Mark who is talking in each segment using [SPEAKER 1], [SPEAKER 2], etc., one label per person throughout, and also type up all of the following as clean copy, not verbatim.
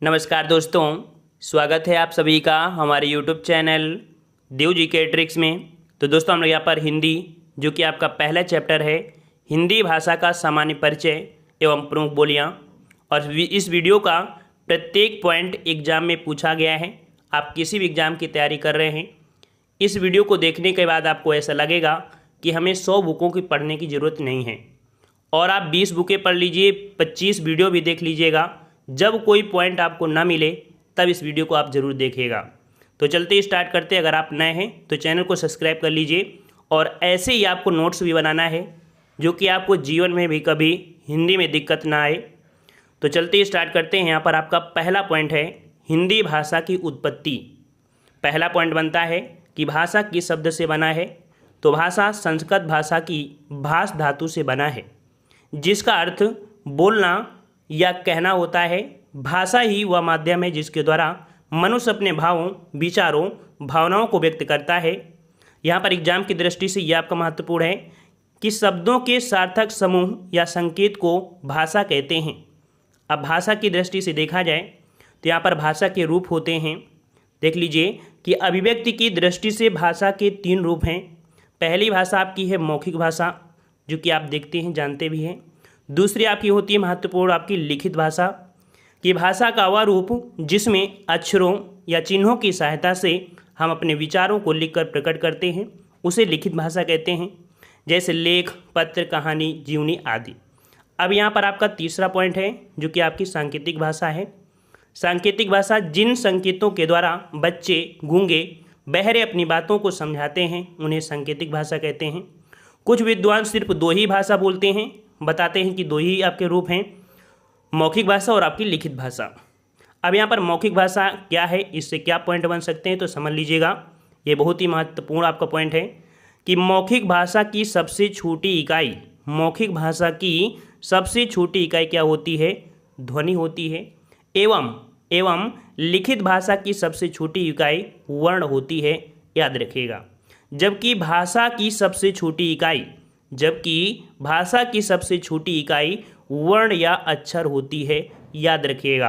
[SPEAKER 1] नमस्कार दोस्तों, स्वागत है आप सभी का हमारे यूट्यूब चैनल देव जी के ट्रिक्स में। तो दोस्तों हम लोग यहाँ पर हिंदी जो कि आपका पहला चैप्टर है हिंदी भाषा का सामान्य परिचय एवं प्रमुख बोलियाँ, और इस वीडियो का प्रत्येक पॉइंट एग्जाम में पूछा गया है। आप किसी भी एग्ज़ाम की तैयारी कर रहे हैं, इस वीडियो को देखने के बाद आपको ऐसा लगेगा कि हमें 100 बुकों की पढ़ने की ज़रूरत नहीं है, और आप 20 बुकें पढ़ लीजिए, 25 वीडियो भी देख लीजिएगा। जब कोई पॉइंट आपको ना मिले तब इस वीडियो को आप ज़रूर देखिएगा। तो चलते ही स्टार्ट करते हैं। अगर आप नए हैं तो चैनल को सब्सक्राइब कर लीजिए, और ऐसे ही आपको नोट्स भी बनाना है जो कि आपको जीवन में भी कभी हिंदी में दिक्कत ना आए। तो चलते ही स्टार्ट करते हैं। यहाँ पर आपका पहला पॉइंट है हिंदी भाषा की उत्पत्ति। पहला पॉइंट बनता है कि भाषा किस शब्द से बना है। तो भाषा संस्कृत भाषा की भाष धातु से बना है, जिसका अर्थ बोलना या कहना होता है। भाषा ही वह माध्यम है जिसके द्वारा मनुष्य अपने भावों, विचारों, भावनाओं को व्यक्त करता है। यहाँ पर एग्जाम की दृष्टि से यह आपका महत्वपूर्ण है कि शब्दों के सार्थक समूह या संकेत को भाषा कहते हैं। अब भाषा की दृष्टि से देखा जाए तो यहाँ पर भाषा के रूप होते हैं। देख लीजिए कि अभिव्यक्ति की दृष्टि से भाषा के 3 रूप हैं। पहली भाषा आपकी है मौखिक भाषा, जो कि आप देखते हैं, जानते भी हैं। दूसरी आपकी होती है महत्वपूर्ण आपकी लिखित भाषा, कि भाषा का वह रूप जिसमें अक्षरों या चिन्हों की सहायता से हम अपने विचारों को लिखकर प्रकट करते हैं, उसे लिखित भाषा कहते हैं, जैसे लेख, पत्र, कहानी, जीवनी आदि। अब यहाँ पर आपका तीसरा पॉइंट है जो कि आपकी सांकेतिक भाषा है। सांकेतिक भाषा जिन संकेतों के द्वारा बच्चे, गूंगे, बहरे अपनी बातों को समझाते हैं, उन्हें सांकेतिक भाषा कहते हैं। कुछ विद्वान सिर्फ 2 ही भाषा बोलते हैं, बताते हैं कि 2 ही आपके रूप हैं, मौखिक भाषा और आपकी लिखित भाषा। अब यहाँ पर मौखिक भाषा क्या है, इससे क्या पॉइंट बन सकते हैं, तो समझ लीजिएगा। ये बहुत ही महत्वपूर्ण आपका पॉइंट है कि मौखिक भाषा की सबसे छोटी इकाई, मौखिक भाषा की सबसे छोटी इकाई क्या होती है, ध्वनि होती है। एवं लिखित भाषा की सबसे छोटी इकाई वर्ण होती है, याद रखिएगा। जबकि भाषा की सबसे छोटी इकाई वर्ण या अक्षर होती है, याद रखिएगा।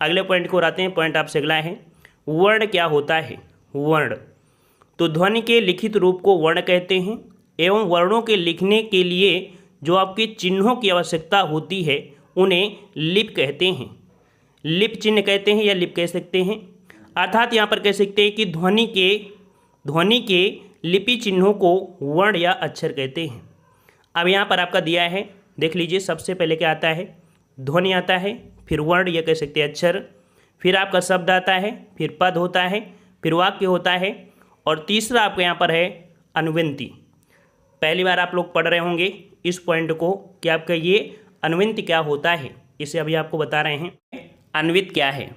[SPEAKER 1] अगले पॉइंट को आते हैं। पॉइंट आपसे अगला है वर्ण क्या होता है। वर्ण तो ध्वनि के लिखित रूप को वर्ण कहते हैं, एवं वर्णों के लिखने के लिए जो आपके चिन्हों की आवश्यकता होती है उन्हें लिपि कहते हैं। लिपि चिन्ह कहते हैं या लिपि कह सकते हैं। अर्थात यहाँ पर कह सकते हैं कि ध्वनि के लिपि चिन्हों को वर्ण या अक्षर कहते हैं। अब यहाँ पर आपका दिया है, देख लीजिए। सबसे पहले क्या आता है, ध्वनि आता है, फिर वर्ण या कह सकते हैं अक्षर, फिर आपका शब्द आता है, फिर पद होता है, फिर वाक्य होता है, और तीसरा आपका यहाँ पर है अनुवृत्ति। पहली बार आप लोग पढ़ रहे होंगे इस पॉइंट को कि आपका ये अनुवृत्ति क्या होता है, इसे अभी आपको बता रहे हैं। अनुवृत्ति क्या है,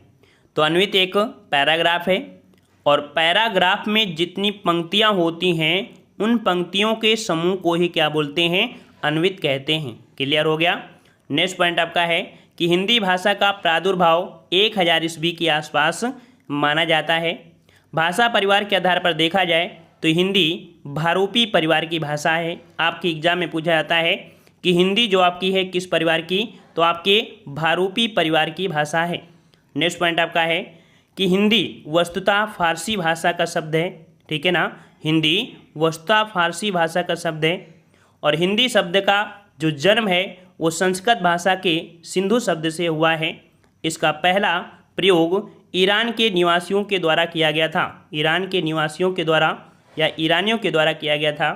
[SPEAKER 1] तो अनुवृत्ति एक पैराग्राफ है, और पैराग्राफ में जितनी पंक्तियाँ होती हैं उन पंक्तियों के समूह को ही क्या बोलते हैं, अनुवृत्ति कहते हैं। क्लियर हो गया। नेक्स्ट पॉइंट आपका है कि हिंदी भाषा का प्रादुर्भाव 1000 ईस्वी के आसपास माना जाता है। भाषा परिवार के आधार पर देखा जाए तो हिंदी भारूपी परिवार की भाषा है। आपके एग्जाम में पूछा जाता है कि हिंदी जो आपकी है किस परिवार की, तो आपके भारूपी परिवार की भाषा है। नेक्स्ट पॉइंट आपका है कि हिंदी वस्तुतः फारसी भाषा का शब्द है, ठीक है ना। हिंदी वस्तुतः फारसी भाषा का शब्द है, और हिंदी शब्द का जो जन्म है वो संस्कृत भाषा के सिंधु शब्द से हुआ है। इसका पहला प्रयोग ईरान के निवासियों के द्वारा किया गया था। ईरान के निवासियों के द्वारा या ईरानियों के द्वारा किया गया था।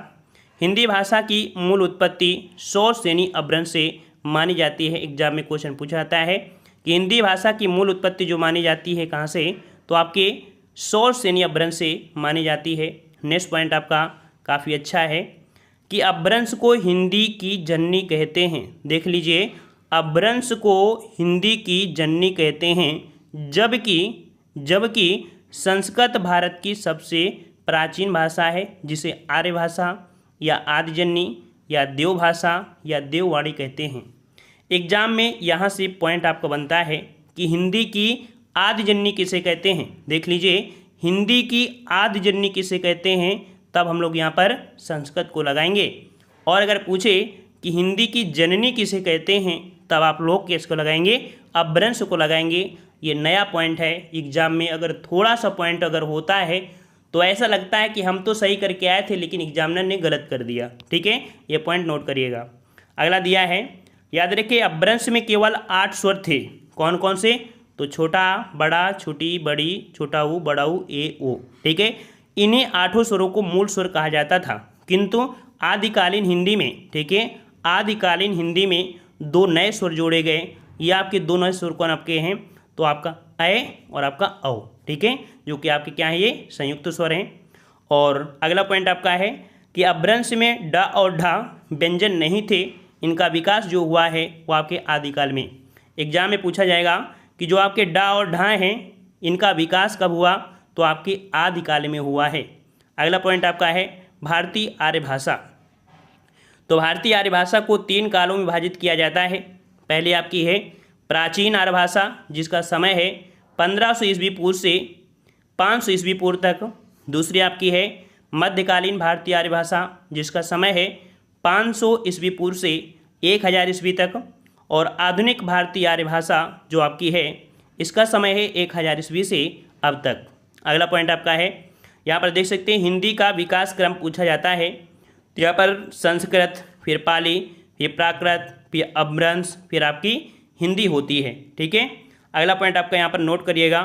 [SPEAKER 1] हिंदी भाषा की मूल उत्पत्ति 100 श्रेणी अभ्रंश से मानी जाती है। एग्जाम में क्वेश्चन पूछा जाता है कि हिंदी भाषा की मूल उत्पत्ति जो मानी जाती है कहाँ से, तो आपके 100 श्रेणी अभ्रंश से मानी जाती है। नेक्स्ट पॉइंट आपका काफ़ी अच्छा है कि अपभ्रंश को हिंदी की जननी कहते हैं। देख लीजिए, अपभ्रंश को हिंदी की जननी कहते हैं, जबकि संस्कृत भारत की सबसे प्राचीन भाषा है, जिसे आर्य भाषा या आदिजननी या देव भाषा या देववाणी कहते हैं। एग्जाम में यहाँ से पॉइंट आपका बनता है कि हिंदी की आदिजननी किसे कहते हैं। देख लीजिए, हिंदी की आदिजननी किसे कहते हैं, तब हम लोग यहाँ पर संस्कृत को लगाएंगे। और अगर पूछे कि हिंदी की जननी किसे कहते हैं, तब आप लोग किसको लगाएंगे, अपभ्रंश को लगाएंगे। ये नया पॉइंट है। एग्जाम में अगर थोड़ा सा पॉइंट अगर होता है तो ऐसा लगता है कि हम तो सही करके आए थे लेकिन एग्जामिनर ने गलत कर दिया। ठीक है, ये पॉइंट नोट करिएगा। अगला दिया है, याद रखिए अपभ्रंश में केवल 8 स्वर थे। कौन कौन से? तो छोटा, बड़ा, छोटी, बड़ी, छोटा ऊ, बड़ा ऊ, ए, ओ। ठीक है, इन्हीं 8 स्वरों को मूल स्वर कहा जाता था, किंतु आदिकालीन हिंदी में, ठीक है, आदिकालीन हिंदी में 2 नए स्वर जोड़े गए। ये आपके 2 नए स्वर कौन आपके हैं? तो आपका अ और आपका औ। ठीक है, जो कि आपके क्या है, ये संयुक्त स्वर हैं। और अगला पॉइंट आपका है कि अपभ्रंश में ड और ढ व्यंजन नहीं थे। इनका विकास जो हुआ है वो आपके आदिकाल में। एग्जाम में पूछा जाएगा कि जो आपके ड और ढ हैं इनका विकास कब हुआ? तो आपके आदिकाल में हुआ है। अगला पॉइंट आपका है भारतीय आर्य भाषा। तो भारतीय आर्य भाषा को 3 कालों में विभाजित किया जाता है। पहले आपकी है प्राचीन आर्य भाषा, जिसका समय है 1500 ईस्वी पूर्व से 500 ईस्वी पूर्व तक। दूसरी आपकी है मध्यकालीन भारतीय आर्य भाषा, जिसका समय है 500 ईस्वी पूर्व से 1000 ईस्वी तक। और आधुनिक भारतीय आर्य भाषा जो आपकी है इसका समय है 1000 ईस्वी से अब तक। अगला पॉइंट आपका है, यहाँ पर देख सकते हैं हिंदी का विकास क्रम पूछा जाता है। तो यहाँ पर संस्कृत, फिर पाली, फिर प्राकृत, फिर अपभ्रंश, फिर आपकी हिंदी होती है। ठीक है, अगला पॉइंट आपका यहाँ पर नोट करिएगा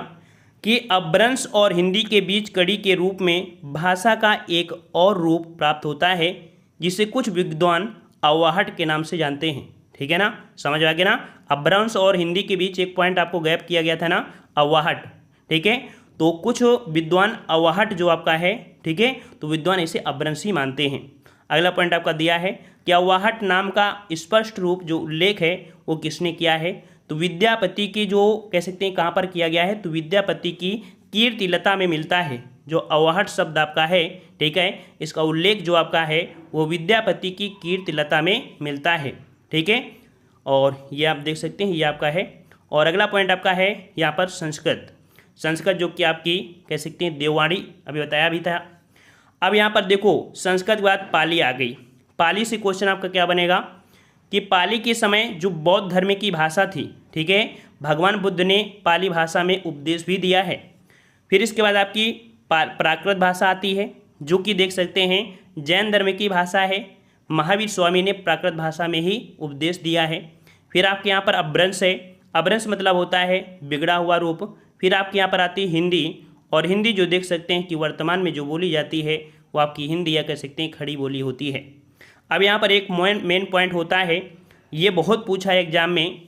[SPEAKER 1] कि अपभ्रंश और हिंदी के बीच कड़ी के रूप में भाषा का एक और रूप प्राप्त होता है, जिसे कुछ विद्वान अव्वाहट के नाम से जानते हैं। ठीक है ना, समझ आ गया ना। अपभ्रंश और हिंदी के बीच एक पॉइंट आपको गैप किया गया था ना, अव्वाहट। ठीक है, तो कुछ विद्वान अव्वाहट जो आपका है, ठीक है, तो विद्वान इसे अपभ्रंश ही मानते हैं। अगला पॉइंट आपका दिया है कि अव्वाहट नाम का स्पष्ट रूप जो उल्लेख है वो किसने किया है? तो विद्यापति की, जो कह सकते हैं कहाँ पर किया गया है? तो विद्यापति की कीर्तिलता में मिलता है। जो अव्वाहट शब्द आपका है, ठीक है, इसका उल्लेख जो आपका है वो विद्यापति की कीर्तिलता में मिलता है। ठीक है, और ये आप देख सकते हैं ये आपका है। और अगला पॉइंट आपका है यहाँ पर संस्कृत। संस्कृत जो कि आपकी कह सकते हैं देववाणी, अभी बताया भी था। अब यहाँ पर देखो संस्कृत के बाद पाली आ गई। पाली से क्वेश्चन आपका क्या बनेगा कि पाली के समय जो बौद्ध धर्म की भाषा थी, ठीक है, भगवान बुद्ध ने पाली भाषा में उपदेश भी दिया है। फिर इसके बाद आपकी प्राकृत भाषा आती है, जो कि देख सकते हैं जैन धर्म की भाषा है। महावीर स्वामी ने प्राकृत भाषा में ही उपदेश दिया है। फिर आपके यहाँ पर अपभ्रंश है। अपभ्रंश मतलब होता है बिगड़ा हुआ रूप। फिर आपके यहाँ पर आती है हिंदी, और हिंदी जो देख सकते हैं कि वर्तमान में जो बोली जाती है वो आपकी हिंदी या कह सकते हैं खड़ी बोली होती है। अब यहाँ पर एक मेन पॉइंट होता है, ये बहुत पूछा है एग्जाम में,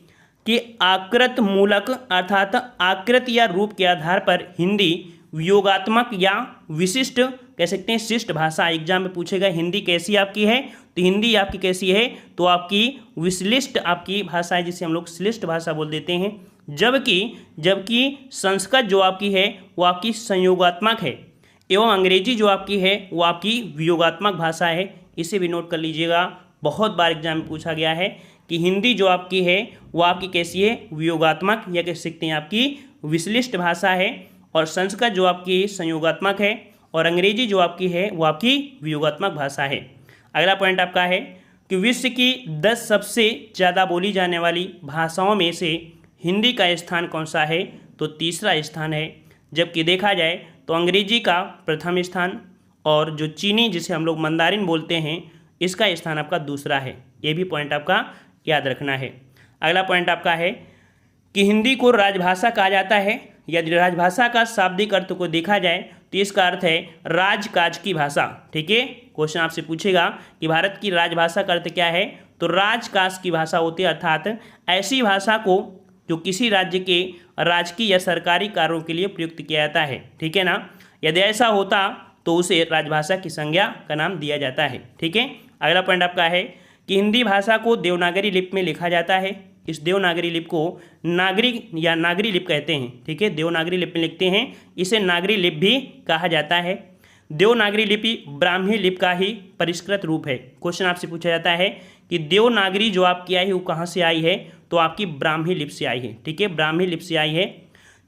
[SPEAKER 1] कि आकृत मूलक अर्थात आकृत या रूप के आधार पर हिंदी वियोगात्मक या विशिष्ट कह सकते हैं शिष्ट भाषा। एग्जाम में पूछेगा हिंदी कैसी आपकी है, तो हिंदी आपकी कैसी है? तो आपकी विश्लिष्ट आपकी भाषा है, जिसे हम लोग श्लिष्ट भाषा बोल देते हैं। जबकि संस्कृत जो आपकी है वो आपकी संयोगात्मक है, एवं अंग्रेजी जो आपकी है वो आपकी वियोगात्मक भाषा है। इसे भी नोट कर लीजिएगा, बहुत बार एग्जाम में पूछा गया है कि हिंदी जो आपकी है वो आपकी कैसी है? वियोगात्मक या कह सकते हैं आपकी विश्लिष्ट भाषा है। और संस्कृत जो आपकी संयोगात्मक है, और अंग्रेजी जो आपकी है वो आपकी वियोगात्मक भाषा है। अगला पॉइंट आपका है कि विश्व की 10 सबसे ज़्यादा बोली जाने वाली भाषाओं में से हिंदी का स्थान कौन सा है? तो तीसरा स्थान है। जबकि देखा जाए तो अंग्रेजी का प्रथम स्थान, और जो चीनी जिसे हम लोग मंदारिन बोलते हैं इसका स्थान आपका दूसरा है। ये भी पॉइंट आपका याद रखना है। अगला पॉइंट आपका है कि हिंदी को राजभाषा कहा जाता है। यदि राजभाषा का शाब्दिक अर्थ को देखा जाए तो इसका अर्थ है राजकाज की भाषा। ठीक है, क्वेश्चन आपसे पूछेगा कि भारत की राजभाषा का अर्थ क्या है? तो राजकाज की भाषा होती है, अर्थात ऐसी भाषा को जो किसी राज्य के राजकीय या सरकारी कार्यों के लिए प्रयुक्त किया जाता है। ठीक है ना, यदि ऐसा होता तो उसे राजभाषा की संज्ञा का नाम दिया जाता है। ठीक है, अगला पॉइंट आपका है कि हिंदी भाषा को देवनागरी लिपि में लिखा जाता है। इस देवनागरी लिपि को नागरी लिपि कहते हैं। ठीक है, देवनागरी लिपि में लिखते हैं, इसे नागरी लिपि भी कहा जाता है। देवनागरी लिपि ब्राह्मी लिपि का ही परिष्कृत रूप है। क्वेश्चन आपसे पूछा जाता है कि देवनागरी जो आपकी आई है वो कहाँ से आई है? तो आपकी ब्राह्मी लिपि से आई है। ठीक है, ब्राह्मी लिपि से आई है।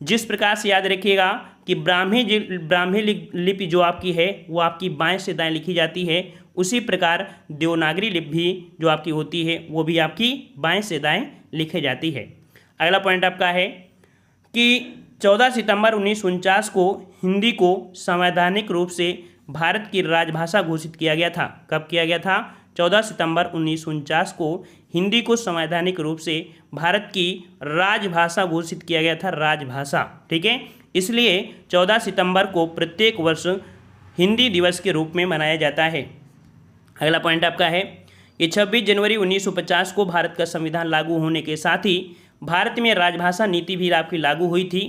[SPEAKER 1] जिस प्रकार से याद रखिएगा कि ब्राह्मी लिपि जो आपकी है वो आपकी बाएं से दाएं लिखी जाती है, उसी प्रकार देवनागरी लिपि भी जो आपकी होती है वो भी आपकी बाएं से दाएं लिखी जाती है। अगला पॉइंट आपका है कि 14 सितंबर 1949 को हिंदी को संवैधानिक रूप से भारत की राजभाषा घोषित किया गया था। कब किया गया था? 14 सितंबर 1949 को हिंदी को संवैधानिक रूप से भारत की राजभाषा घोषित किया गया था, राजभाषा। ठीक है, इसलिए 14 सितंबर को प्रत्येक वर्ष हिंदी दिवस के रूप में मनाया जाता है। अगला पॉइंट आपका है कि 26 जनवरी 1950 को भारत का संविधान लागू होने के साथ ही भारत में राजभाषा नीति भी आपकी लागू हुई थी।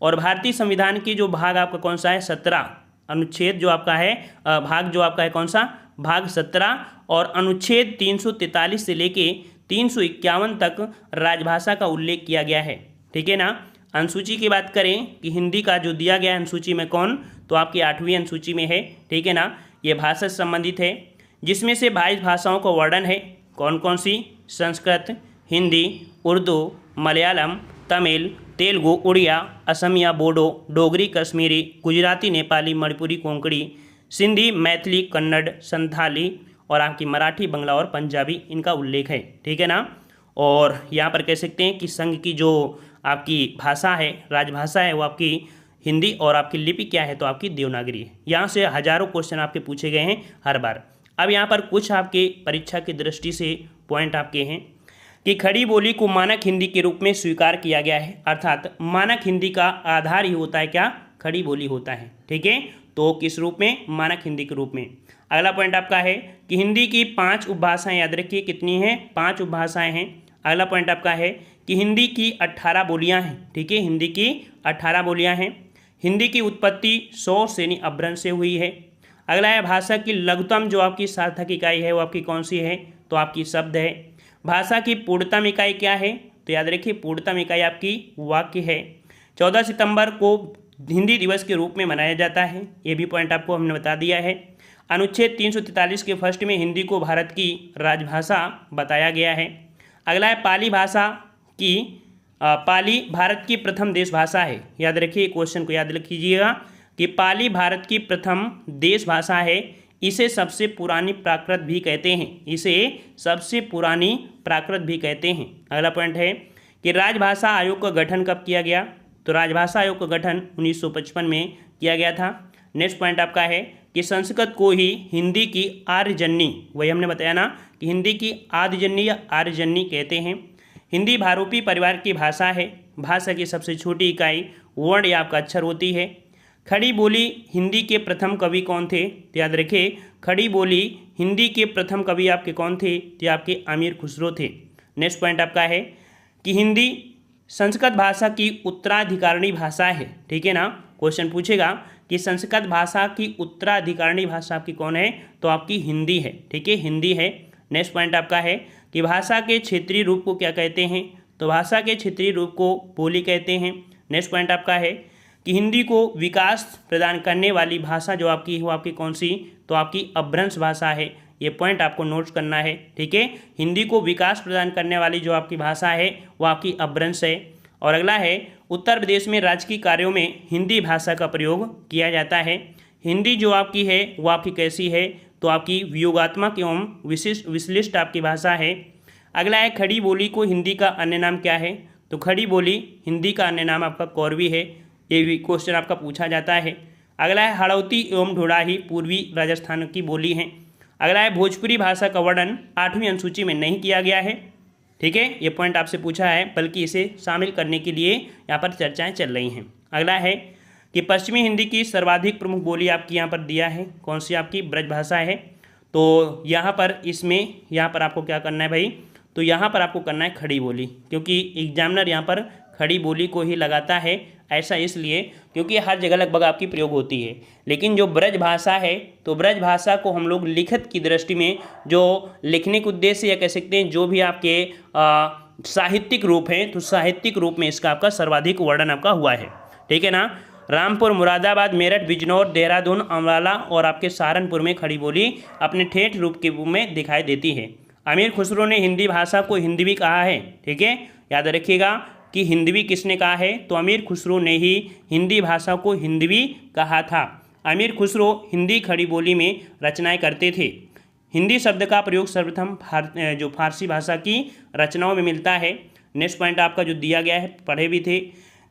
[SPEAKER 1] और भारतीय संविधान की जो भाग आपका कौन सा है? 17 अनुच्छेद जो आपका है, भाग जो आपका है कौन सा? भाग 17 और अनुच्छेद 343 से लेके 351 तक राजभाषा का उल्लेख किया गया है। ठीक है ना। अनुसूची की बात करें कि हिंदी का जो दिया गया है अनुसूची में कौन, तो आपकी 8वीं अनुसूची में है। ठीक है ना। ये भाषा से संबंधित है, जिसमें से 22 भाषाओं का वर्णन है। कौन कौन सी? संस्कृत, हिंदी, उर्दू, मलयालम, तमिल, तेलुगु, उड़िया, असमिया, बोडो, डोगरी, कश्मीरी, गुजराती, नेपाली, मणिपुरी, कोंकणी, सिंधी, मैथिली, कन्नड़, संथाली और आपकी मराठी, बंगला और पंजाबी, इनका उल्लेख है। ठीक है ना। और यहाँ पर कह सकते हैं कि संघ की जो आपकी भाषा है, राजभाषा है, वो आपकी हिंदी और आपकी लिपि क्या है? तो आपकी देवनागरी है। यहाँ से हजारों क्वेश्चन आपके पूछे गए हैं हर बार। अब यहाँ पर कुछ आपके परीक्षा की दृष्टि से पॉइंट आपके हैं कि खड़ी बोली को मानक हिंदी के रूप में स्वीकार किया गया है, अर्थात मानक हिंदी का आधार ही होता है क्या? खड़ी बोली होता है। ठीक है, तो किस रूप में? मानक हिंदी के रूप में। अगला पॉइंट आपका है कि हिंदी की 5 उपभाषाएं, याद रखिए कितनी हैं? 5 उपभाषाएं हैं। अगला पॉइंट आपका है कि हिंदी की 18 बोलियां हैं। ठीक है, हिंदी की 18 बोलियां हैं। हिंदी की उत्पत्ति 100 श्रेणी अपभ्रंश से हुई है। अगला है भाषा की लघुतम जो आपकी सार्थक इकाई है वो आपकी कौन सी है? तो आपकी शब्द है। भाषा की पूर्णतम इकाई क्या है? तो याद रखिए पूर्णतम इकाई आपकी वाक्य है। 14 सितंबर को हिंदी दिवस के रूप में मनाया जाता है, ये भी पॉइंट आपको हमने बता दिया है। अनुच्छेद 343 के फर्स्ट में हिंदी को भारत की राजभाषा बताया गया है। अगला है पाली भाषा की, पाली भारत की प्रथम देश भाषा है। याद रखिए क्वेश्चन को याद रखिएगा कि पाली भारत की प्रथम देश भाषा है। इसे सबसे पुरानी प्राकृत भी कहते हैं, इसे सबसे पुरानी प्राकृत भी कहते हैं। अगला पॉइंट है कि राजभाषा आयोग का गठन कब किया गया? तो राजभाषा आयोग का गठन 1955 में किया गया था। नेक्स्ट पॉइंट आपका है कि संस्कृत को ही हिंदी की आर्यजन्नी, वही हमने बताया ना कि हिंदी की आदिजन्नी या आर्यजन्नी कहते हैं। हिंदी भारूपी परिवार की भाषा है। भाषा की सबसे छोटी इकाई वर्ण या आपका अक्षर होती है। खड़ी बोली हिंदी के प्रथम कवि कौन थे? तो याद रखिए खड़ी बोली हिंदी के प्रथम कवि आपके कौन थे? तो आपके अमीर खुसरो थे। नेक्स्ट पॉइंट आपका है कि हिंदी संस्कृत भाषा की उत्तराधिकारिणी भाषा है। ठीक है ना, क्वेश्चन पूछेगा कि संस्कृत भाषा की उत्तराधिकारिणी भाषा आपकी कौन है? तो आपकी हिंदी है। ठीक है, हिंदी है। नेक्स्ट पॉइंट आपका है कि भाषा के क्षेत्रीय रूप को क्या कहते हैं? तो भाषा के क्षेत्रीय रूप को बोली कहते हैं। नेक्स्ट पॉइंट आपका है कि हिंदी को विकास प्रदान करने वाली भाषा जो आपकी है वो आपकी कौन सी? तो आपकी अपभ्रंश भाषा है। ये पॉइंट आपको नोट करना है। ठीक है, हिंदी को विकास प्रदान करने वाली जो आपकी भाषा है वो आपकी अपभ्रंश है। और अगला है उत्तर प्रदेश में राजकीय कार्यों में हिंदी भाषा का प्रयोग किया जाता है। हिंदी जो आपकी है वो आपकी कैसी है? तो आपकी वियोगात्मक एवं विशिष्ट विश्लिष्ट आपकी भाषा है। अगला है खड़ी बोली को हिंदी का अन्य नाम क्या है? तो खड़ी बोली हिंदी का अन्य नाम आपका कौरवी है। ये भी क्वेश्चन आपका पूछा जाता है। अगला है हड़ौती एवं ढोड़ाही पूर्वी राजस्थान की बोली हैं। अगला है भोजपुरी भाषा का वर्णन 8वीं अनुसूची में नहीं किया गया है। ठीक है, ये पॉइंट आपसे पूछा है, बल्कि इसे शामिल करने के लिए यहाँ पर चर्चाएं चल रही हैं। अगला है कि पश्चिमी हिंदी की सर्वाधिक प्रमुख बोली आपकी यहाँ पर दिया है, कौन सी आपकी ब्रज भाषा है। तो यहाँ पर इसमें यहाँ पर आपको क्या करना है भाई? तो यहाँ पर आपको करना है खड़ी बोली, क्योंकि एग्जामिनर यहाँ पर खड़ी बोली को ही लगाता है। ऐसा इसलिए क्योंकि हर जगह लगभग आपकी प्रयोग होती है। लेकिन जो ब्रज भाषा है तो ब्रज भाषा को हम लोग लिखित की दृष्टि में जो लिखने के उद्देश्य या कह सकते हैं जो भी आपके साहित्यिक रूप हैं, तो साहित्यिक रूप में इसका आपका सर्वाधिक वर्णन आपका हुआ है। ठीक है ना। रामपुर, मुरादाबाद, मेरठ, बिजनौर, देहरादून, अमराला और आपके सहारनपुर में खड़ी बोली अपने ठेठ रूप के रूप में दिखाई देती है। अमीर खुसरो ने हिंदी भाषा को हिंदवी कहा है। ठीक है, याद रखिएगा कि हिंदवी किसने कहा है? तो अमीर खुसरो ने ही हिंदी भाषा को हिंदवी कहा था। अमीर खुसरो हिंदी खड़ी बोली में रचनाएं करते थे। हिंदी शब्द का प्रयोग सर्वप्रथम जो फारसी भाषा की रचनाओं में मिलता है। नेक्स्ट पॉइंट आपका जो दिया गया है, पढ़े भी थे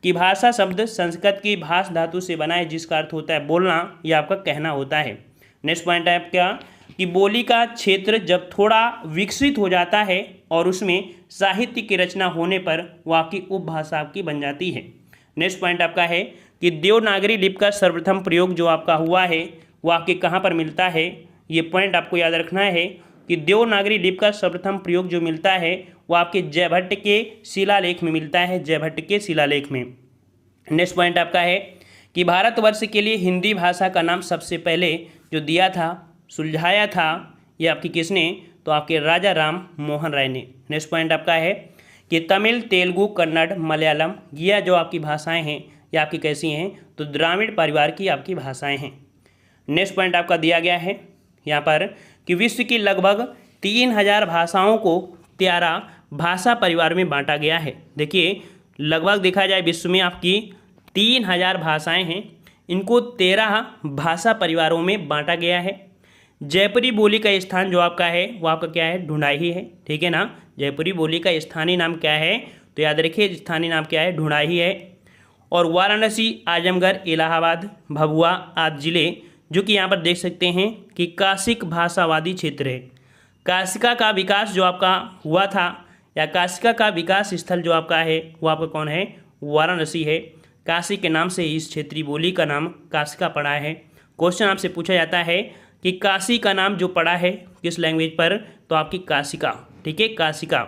[SPEAKER 1] कि भाषा शब्द संस्कृत की भाष धातु से बना है, जिसका अर्थ होता है बोलना या आपका कहना होता है। नेक्स्ट पॉइंट है क्या कि बोली का क्षेत्र जब थोड़ा विकसित हो जाता है और उसमें साहित्य की रचना होने पर वह आपकी उपभाषा आपकी बन जाती है। नेक्स्ट पॉइंट आपका है कि देवनागरी लिपि का सर्वप्रथम प्रयोग जो आपका हुआ है वो आपके कहाँ पर मिलता है। ये पॉइंट आपको याद रखना है कि देवनागरी लिपि का सर्वप्रथम प्रयोग जो मिलता है वो आपके जयभट्ट के शिलालेख में मिलता है, जयभट्ट के शिलालेख में। नेक्स्ट पॉइंट आपका है कि भारतवर्ष के लिए हिंदी भाषा का नाम सबसे पहले जो दिया था, सुलझाया था, ये आपकी किसने, तो आपके राजा राम मोहन राय ने। नेक्स्ट पॉइंट आपका है कि तमिल, तेलुगु, कन्नड़, मलयालम यह जो आपकी भाषाएं हैं ये आपकी कैसी हैं, तो द्राविड़ परिवार की आपकी भाषाएं हैं। नेक्स्ट पॉइंट आपका दिया गया है यहाँ पर कि विश्व की लगभग 3000 भाषाओं को 13 भाषा परिवार में बांटा गया है। देखिए लगभग देखा जाए विश्व में आपकी 3000 भाषाएं हैं, इनको 13 भाषा परिवारों में बांटा गया है। जयपुरी बोली का स्थान जो आपका है वो आपका क्या है, ढूंढाई है, ठीक है ना। जयपुरी बोली का स्थानीय नाम क्या है, तो याद रखिए स्थानीय नाम क्या है, ढूंढाई है। और वाराणसी, आजमगढ़, इलाहाबाद, भभुआ आदि जिले जो कि यहाँ पर देख सकते हैं कि काशिक भाषावादी क्षेत्र है। काशिका का विकास जो आपका हुआ था या काशिका का विकास स्थल जो आपका है वो आपका कौन है, वाराणसी है। काशी के नाम से इस क्षेत्रीय बोली का नाम काशिका पड़ा है। क्वेश्चन आपसे पूछा जाता है कि काशी का नाम जो पड़ा है किस लैंग्वेज पर, तो आपकी काशिका, ठीक है, काशिका।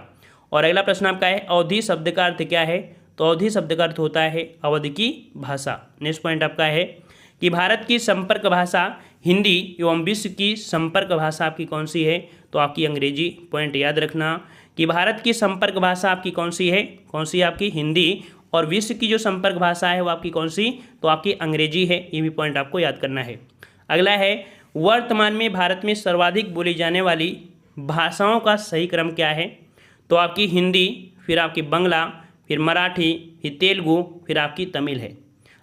[SPEAKER 1] और अगला प्रश्न आपका है अवधी शब्द का अर्थ क्या है, तो अवधी शब्द का अर्थ होता है अवध की भाषा। नेक्स्ट पॉइंट आपका है कि भारत की संपर्क भाषा हिंदी एवं विश्व की संपर्क भाषा आपकी कौन सी है, तो आपकी अंग्रेजी। पॉइंट याद रखना कि भारत की संपर्क भाषा आपकी कौन सी है, कौन सी आपकी हिंदी, और विश्व की जो संपर्क भाषा है वो आपकी कौन सी, तो आपकी अंग्रेजी है। ये भी पॉइंट आपको याद करना है। अगला है वर्तमान में भारत में सर्वाधिक बोली जाने वाली भाषाओं का सही क्रम क्या है, तो आपकी हिंदी, फिर आपकी बंगला, फिर मराठी, फिर तेलुगु, फिर आपकी तमिल है।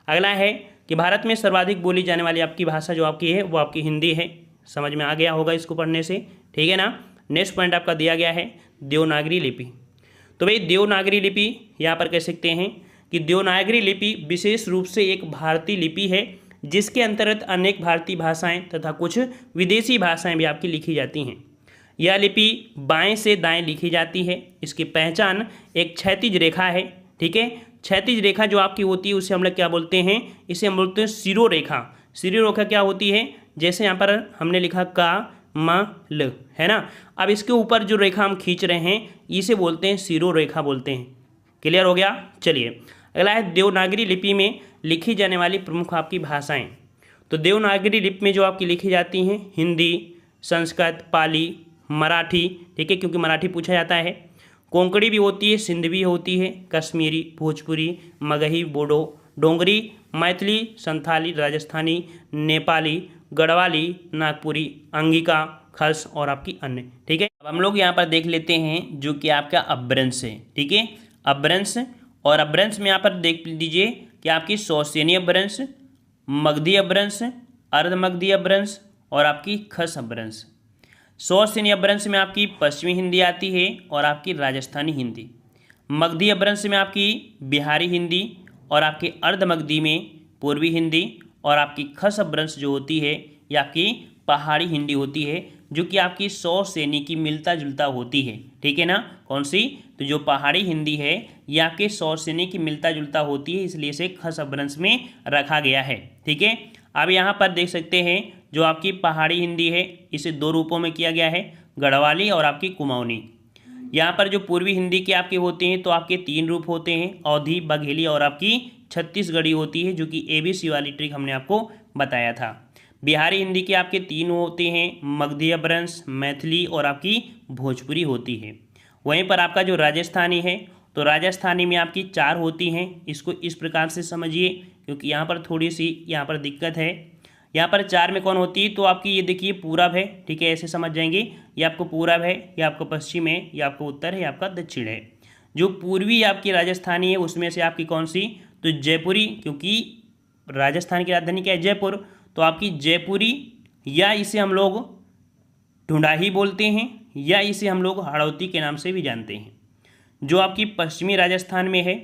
[SPEAKER 1] अगला है कि भारत में सर्वाधिक बोली जाने वाली आपकी भाषा जो आपकी है वो आपकी हिंदी है। समझ में आ गया होगा इसको पढ़ने से, ठीक है ना। नेक्स्ट पॉइंट आपका दिया गया है देवनागरी लिपि। तो भाई देवनागरी लिपि यहाँ पर कह सकते हैं कि देवनागरी लिपि विशेष रूप से एक भारतीय लिपि है जिसके अंतर्गत अनेक भारतीय भाषाएं तथा कुछ विदेशी भाषाएं भी आपकी लिखी जाती हैं। यह लिपि बाएं से दाएं लिखी जाती है। इसकी पहचान एक क्षैतिज रेखा है, ठीक है। क्षैतिज रेखा जो आपकी होती है उसे हम लोग क्या बोलते हैं, इसे हम बोलते हैं शिरोरेखा। शिरोरेखा क्या होती है, जैसे यहाँ पर हमने लिखा का म ल, है ना। अब इसके ऊपर जो रेखा हम खींच रहे हैं इसे बोलते हैं शिरोरेखा बोलते हैं। क्लियर हो गया। चलिए अगला है देवनागरी लिपि में लिखी जाने वाली प्रमुख आपकी भाषाएं। तो देवनागरी लिपि में जो आपकी लिखी जाती हैं हिंदी, संस्कृत, पाली, मराठी, ठीक है, क्योंकि मराठी पूछा जाता है। कोंकणी भी होती है, सिंधी होती है, कश्मीरी, भोजपुरी, मगही, बोडो, डोंगरी, मैथिली, संथाली, राजस्थानी, नेपाली, गढ़वाली, नागपुरी, अंगिका, खस और आपकी अन्य, ठीक है। अब हम लोग यहाँ पर देख लेते हैं जो कि आपका अपभ्रंश है, ठीक है, अपभ्रंश। और अपभ्रंश में यहाँ पर देख लीजिए कि आपकी सौसेनी अपभ्रंश, मगधी अपभ्रंश, अर्धमगधी अपभ्रंश और आपकी खस अपभ्रंश। सौसेनी अपभ्रंश में आपकी पश्चिमी हिंदी आती है और आपकी राजस्थानी हिंदी। मगधी अपभ्रंश में आपकी बिहारी हिंदी और आपके अर्धमगधी में पूर्वी हिंदी और आपकी खस अपभ्रंश जो होती है ये आपकी पहाड़ी हिंदी होती है, जो कि आपकी सौसेनी की मिलता जुलता होती है, ठीक है ना। कौन सी, तो जो पहाड़ी हिंदी है ये आपके सौसेनी की मिलता जुलता होती है, इसलिए इसे खस अपभ्रंश में रखा गया है, ठीक है। अब यहाँ पर देख सकते हैं जो आपकी पहाड़ी हिंदी है इसे दो रूपों में किया गया है, गढ़वाली और आपकी कुमाऊनी। यहाँ पर जो पूर्वी हिंदी की आपके होते हैं तो आपके 3 रूप होते हैं, अवधी, बघेली और आपकी छत्तीसगढ़ी होती है, जो कि ABC वाली ट्रिक हमने आपको बताया था। बिहारी हिंदी के आपके 3 होते हैं, मगधी अपभ्रंश, मैथिली और आपकी भोजपुरी होती है। वहीं पर आपका जो राजस्थानी है तो राजस्थानी में आपकी 4 होती हैं। इसको इस प्रकार से समझिए क्योंकि यहाँ पर थोड़ी सी यहाँ पर दिक्कत है। यहाँ पर 4 में कौन होती है, तो आपकी ये देखिए पूरब है, ठीक है, ऐसे समझ जाएंगे। ये आपको पूरब है, ये आपको पश्चिम है, ये आपको उत्तर है, ये आपका दक्षिण है। जो पूर्वी आपकी राजस्थानी है उसमें से आपकी कौन सी, तो जयपुरी, क्योंकि राजस्थान की राजधानी क्या है, जयपुर, तो आपकी जयपुरी, या इसे हम लोग ढूंढाही बोलते हैं या इसे हम लोग हाड़ौती के नाम से भी जानते हैं। जो आपकी पश्चिमी राजस्थान में है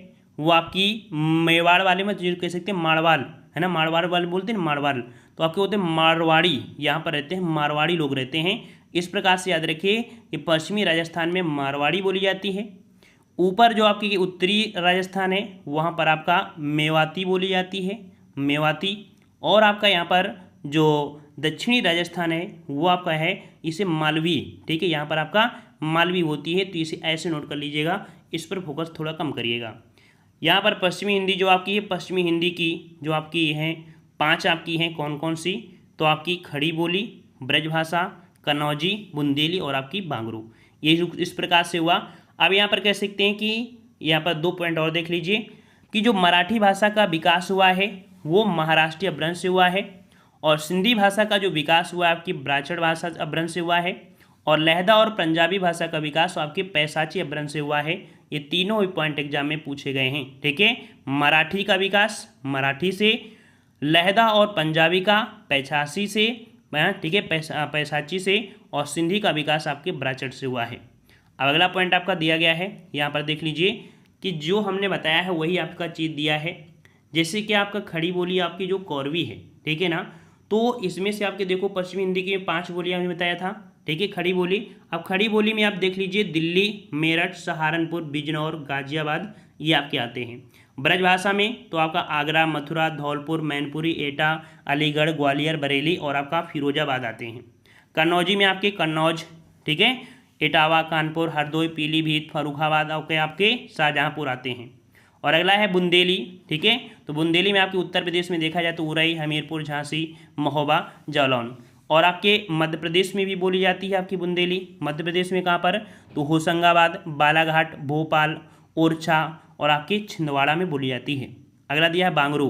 [SPEAKER 1] वो आपकी मेवाड़ वाले में जो कह सकते हैं मारवाड़, है ना, मारवाड़ वाले बोलते हैं ना, मारवाड़, तो आपके होते हैं मारवाड़ी, यहाँ पर रहते हैं मारवाड़ी लोग रहते हैं। इस प्रकार से याद रखिए कि पश्चिमी राजस्थान में मारवाड़ी बोली जाती है। ऊपर जो आपकी उत्तरी राजस्थान है वहाँ पर आपका मेवाती बोली जाती है, मेवाती। और आपका यहाँ पर जो दक्षिणी राजस्थान है वो आपका है इसे मालवी, ठीक है, यहाँ पर आपका मालवी होती है, तो इसे ऐसे नोट कर लीजिएगा, इस पर फोकस थोड़ा कम करिएगा। यहाँ पर पश्चिमी हिंदी जो आपकी है, पश्चिमी हिंदी की जो आपकी हैं 5 आपकी हैं कौन कौन सी, तो आपकी खड़ी बोली, ब्रजभाषा, कन्नौजी, बुंदेली और आपकी बांगरू, ये इस प्रकार से हुआ। अब यहाँ पर कह सकते हैं कि यहाँ पर 2 पॉइंट और देख लीजिए कि जो मराठी भाषा का विकास हुआ है वो महाराष्ट्रीय अपभ्रंश से हुआ है, और सिंधी भाषा का जो विकास हुआ है आपकी ब्राह्मण भाषा अपभ्रंश से हुआ है, और लहदा और पंजाबी भाषा का विकास आपके पैसाची अपभ्रंश से हुआ है। ये तीनों पॉइंट एग्जाम में पूछे गए हैं, ठीक है। मराठी का विकास मराठी से, लहदा और पंजाबी का पैसाची से, ठीक है, पैसाची से, और सिंधी का विकास आपके ब्राह्मण से हुआ है। अब अगला पॉइंट आपका दिया गया है, यहाँ पर देख लीजिए कि जो हमने बताया है वही आपका चीज़ दिया है। जैसे कि आपका खड़ी बोली आपकी जो कौरवी है, ठीक है ना, तो इसमें से आपके देखो पश्चिमी हिंदी की 5 बोलियाँ हमने बताया था, ठीक है, खड़ी बोली। अब खड़ी बोली में आप देख लीजिए दिल्ली, मेरठ, सहारनपुर, बिजनौर, गाजियाबाद, ये आपके आते हैं। ब्रजभाषा में तो आपका आगरा, मथुरा, धौलपुर, मैनपुरी, एटा, अलीगढ़, ग्वालियर, बरेली और आपका फिरोजाबाद आते हैं। कन्नौजी में आपके कन्नौज, ठीक है, इटावा, कानपुर, हरदोई, पीलीभीत, फर्रुखाबाद आपके शाहजहाँपुर आते हैं। और अगला है बुंदेली, ठीक है, तो बुंदेली में आपके उत्तर प्रदेश में देखा जाए तो उरई, हमीरपुर, झांसी, महोबा, जालौन। और आपके मध्य प्रदेश में भी बोली जाती है आपकी बुंदेली। मध्य प्रदेश में कहाँ पर, तो होशंगाबाद, बालाघाट, भोपाल, ओरछा और आपके छिंदवाड़ा में बोली जाती है। अगला दिया है बांगरू,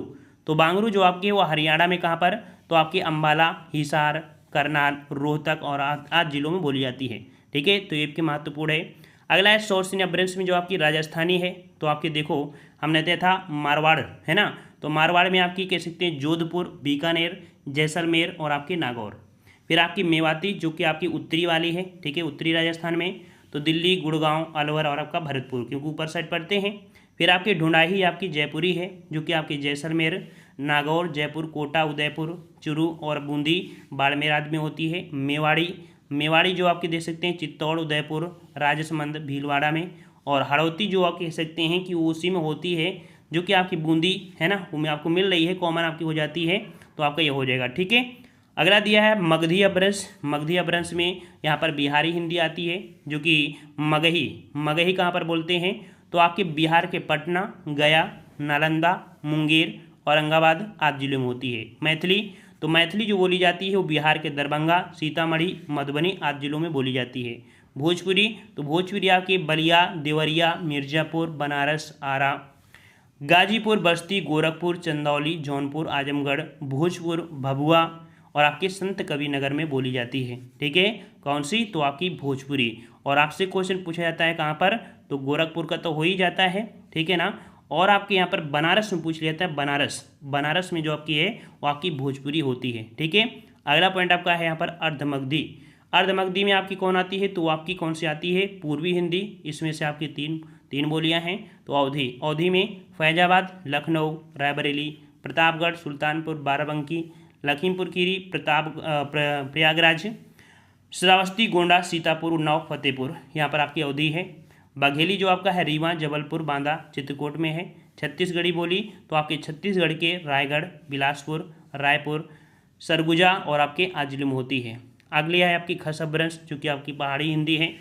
[SPEAKER 1] तो बांगरू जो आपके वो हरियाणा में कहाँ पर, तो आपके अम्बाला, हिसार, करनाल, रोहतक और आदि जिलों में बोली जाती है, ठीक है, तो ये आपके महत्वपूर्ण है। अगला है शौरसेनी अपभ्रंश में जो आपकी राजस्थानी है, तो आपके देखो हमने दिया था मारवाड़, है ना, तो मारवाड़ में आपकी कह सकते हैं जोधपुर, बीकानेर, जैसलमेर और आपके नागौर। फिर आपकी मेवाती जो कि आपकी उत्तरी वाली है, ठीक है, उत्तरी राजस्थान में, तो दिल्ली, गुड़गांव, अलवर और आपका भरतपुर, क्योंकि ऊपर साइड पड़ते हैं। फिर आपकी ढूंढाही आपकी जयपुरी है जो कि आपकी जैसलमेर, नागौर, जयपुर, कोटा, उदयपुर, चूरू और बूंदी, बाड़मेर आदि में होती है। मेवाड़ी जो आपके देख सकते हैं चित्तौड़, उदयपुर, राजसमंद, भीलवाड़ा में। और हड़ौती जो आप कह सकते हैं कि वो उसी में होती है जो कि आपकी बूंदी है ना, वो में आपको मिल रही है, कॉमन आपकी हो जाती है, तो आपका ये हो जाएगा, ठीक है। अगला दिया है मगधी अपभ्रंश। मगधी अपभ्रंश में यहाँ पर बिहारी हिंदी आती है जो कि मगही कहाँ पर बोलते हैं, तो आपके बिहार के पटना, गया, नालंदा, मुंगेर, औरंगाबाद आदि जिलों में होती है। मैथिली, तो मैथिली जो बोली जाती है वो बिहार के दरभंगा, सीतामढ़ी, मधुबनी आदि जिलों में बोली जाती है। भोजपुरी, तो भोजपुरी आपके बलिया, देवरिया, मिर्जापुर, बनारस, आरा, गाजीपुर, बस्ती, गोरखपुर, चंदौली, जौनपुर, आजमगढ़, भोजपुर, भभुआ और आपके संत कबीर नगर में बोली जाती है, ठीक है। कौन सी, तो आपकी भोजपुरी। और आपसे क्वेश्चन पूछा जाता है कहाँ पर, तो गोरखपुर का तो हो ही जाता है, ठीक है ना। और आपके यहाँ पर बनारस में पूछ लिया जाता है, बनारस में जो आपकी है वो आपकी भोजपुरी होती है, ठीक है। अगला पॉइंट आपका है यहाँ पर अर्धमगधी। अर्धमगधी में आपकी कौन आती है, तो आपकी कौन सी आती है, पूर्वी हिंदी। इसमें से आपकी तीन बोलियाँ हैं, तो अवधी में फैजाबाद, लखनऊ, रायबरेली, प्रतापगढ़, सुल्तानपुर, बाराबंकी, लखीमपुर खीरी, प्रयागराज, श्रावस्ती, गोंडा, सीतापुर, उन्नाव, फतेहपुर, यहाँ पर आपकी अवधि है। बघेली जो आपका है रीवा, जबलपुर, बांदा, चित्रकूट में है। छत्तीसगढ़ी बोली तो आपके छत्तीसगढ़ के रायगढ़, बिलासपुर, रायपुर, सरगुजा और आपके आदि जिलों में होती है। अगली है आपकी खस अपभ्रंश जो कि आपकी पहाड़ी हिंदी है,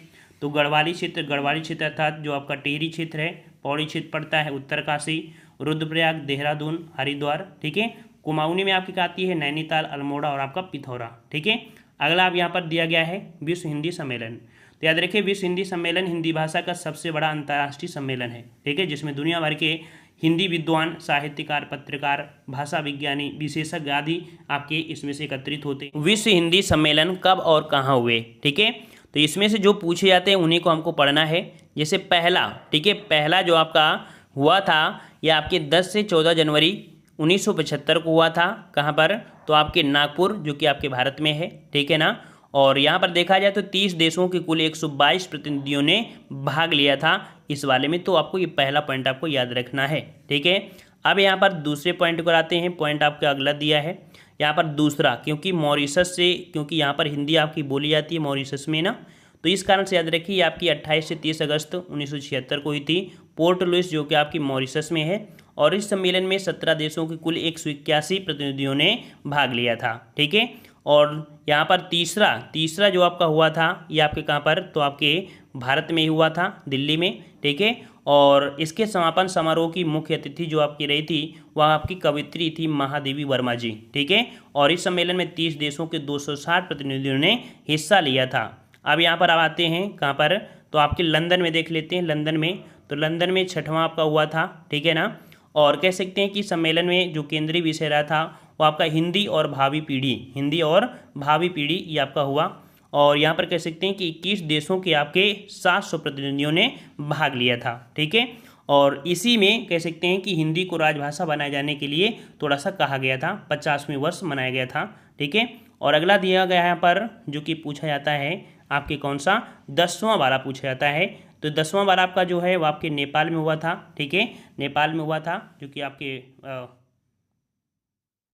[SPEAKER 1] तो गढ़वाली क्षेत्र अर्थात जो आपका टेहरी क्षेत्र है, पौड़ी क्षेत्र पड़ता है, उत्तरकाशी, रुद्रप्रयाग, देहरादून, हरिद्वार, ठीक है। कुमाऊनी में आपकी आती है नैनीताल, अल्मोड़ा और आपका पिथौरा, ठीक है। अगला अब यहाँ पर दिया गया है विश्व हिंदी सम्मेलन। तो याद रखिए विश्व हिंदी सम्मेलन हिंदी भाषा का सबसे बड़ा अंतर्राष्ट्रीय सम्मेलन है, ठीक है, जिसमें दुनिया भर के हिंदी विद्वान, साहित्यकार, पत्रकार, भाषा विज्ञानी, विशेषज्ञ आदि आपके इसमें से एकत्रित होते हैं। विश्व हिंदी सम्मेलन कब और कहाँ हुए, ठीक है, तो इसमें से जो पूछे जाते हैं उन्हीं को हमको पढ़ना है। जैसे पहला, ठीक है, पहला जो आपका हुआ था यह आपके 10 से 14 जनवरी 1975 को हुआ था। कहाँ पर, तो आपके नागपुर जो कि आपके भारत में है, ठीक है ना। और यहाँ पर देखा जाए तो 30 देशों के कुल 122 प्रतिनिधियों ने भाग लिया था इस वाले में। तो आपको ये पहला पॉइंट आपको याद रखना है, ठीक है। अब यहाँ पर दूसरे पॉइंट पर आते हैं। पॉइंट आपका अगला दिया है यहाँ पर दूसरा, क्योंकि मॉरिशस से, क्योंकि यहाँ पर हिंदी आपकी बोली जाती है मॉरिशस में ना, तो इस कारण से याद रखिए ये आपकी 28 से 30 अगस्त 1976 को हुई थी। पोर्ट लुइस जो कि आपकी मॉरिशस में है। और इस सम्मेलन में 17 देशों के कुल 181 प्रतिनिधियों ने भाग लिया था, ठीक है। और यहाँ पर तीसरा जो आपका हुआ था ये आपके कहाँ पर, तो आपके भारत में ही हुआ था, दिल्ली में, ठीक है। और इसके समापन समारोह की मुख्य अतिथि जो आपकी रही थी वह आपकी कवित्री थी महादेवी वर्मा जी, ठीक है। और इस सम्मेलन में 30 देशों के 260 प्रतिनिधियों ने हिस्सा लिया था। अब यहाँ पर अब आते हैं कहाँ पर, तो आपके लंदन में देख लेते हैं। लंदन में, तो लंदन में 6वां आपका हुआ था, ठीक है ना। और कह सकते हैं कि सम्मेलन में जो केंद्रीय विषय रहा था वो आपका हिंदी और भावी पीढ़ी ये आपका हुआ। और यहाँ पर कह सकते हैं कि 21 देशों के आपके 700 प्रतिनिधियों ने भाग लिया था, ठीक है। और इसी में कह सकते हैं कि हिंदी को राजभाषा बनाए जाने के लिए थोड़ा सा कहा गया था, 50वें वर्ष मनाया गया था, ठीक है। और अगला दिया गया यहाँ पर जो कि पूछा जाता है आपके कौन सा 10वां वाला पूछा जाता है। तो 10वां वाला आपका जो है वो आपके नेपाल में हुआ था, ठीक है। नेपाल में हुआ था जो कि आपके